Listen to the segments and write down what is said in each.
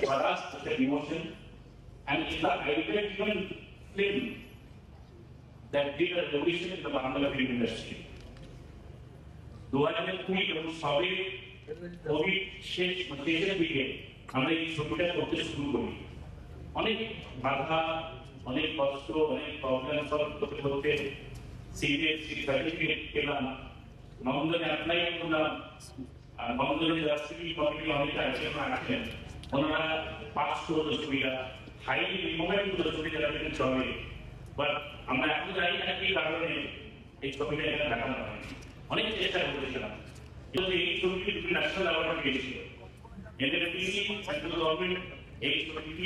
for us such an emotion, and in the Iberian film that did a revolution in the Bangla film industry. 2020 এবং সবে Covid শেষের দিকে আমরা এই ছবিটা করতে শুরু করি। অনেক বাধা, অনেক কষ্ট, অনেক প্রবলেম সলভ করতে করতে সিবিএসসি সার্টিফিকেট পেলাম, নন্দনে অ্যাপ্লাই করলাম। আর নন্দনের রাষ্ট্রীয় কমিটি অনেকে আছেন, ওনারা পাস করলো ছবিটা, হাইলি রিকমেন্ড করলো ছবিটা যাতে চলে। বাট আমরা এখন জানি না কি কারণে এই ছবিটা এখানে দেখানো হয়। অনেক চেষ্টা করেছিলাম, কিন্তু এই ছবিটি দুটি ন্যাশনাল অ্যাওয়ার্ড পেয়েছিল। এনএফডিসি সেন্ট্রাল গভর্নমেন্ট এই ছবিটি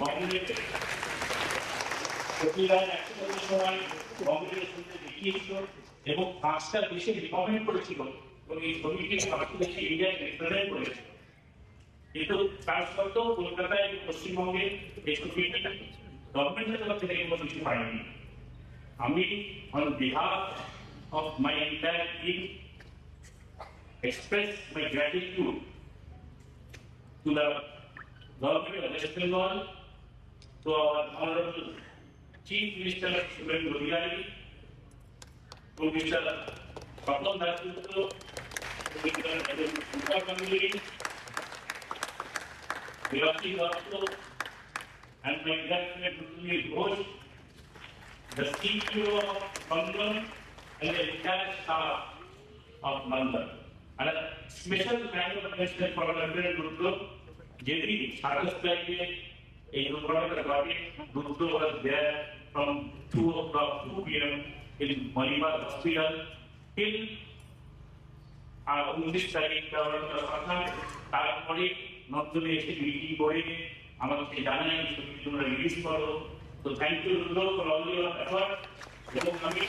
বঙ্গবন্ধুকে সময় বঙ্গবন্ধুর ছবিতে দেখিয়েছিল এবং 5টা দেশে রিকমেন্ড করেছিল এবং এই ছবিটি 5টা দেশে ইন্ডিয়ায় রিপ্রেজেন্ট করেছিল। কিন্তু তার সত্ত্বেও কলকাতায় পশ্চিমবঙ্গে এই ছবিটি গভর্নমেন্টের তরফ থেকে কোনো কিছু পাইনি। আমি on behalf of my entire team express my gratitude to the government of West Bengal, to our Honorable Chief Minister Shubhendu Adhikari, to Mr. Papan Dasgupta, to Mr. Mukta Ganguly, Virati Dasto, and my graduate Rutuli Ghosh, the CEO of Bandhan, and the entire staff of Bandhan. And a special kind of attention for Lieutenant Rudra, Jerry, Sardas Plague, a Rudra Gati, Rudra was there from 2 p.m. in Manipur Hospital till our 19 তারিখ তারপরে নতুন এসে meeting করে আমাকে জানাই তোমরা release করো। তো thank you Rudra for all your effort. এবং আমি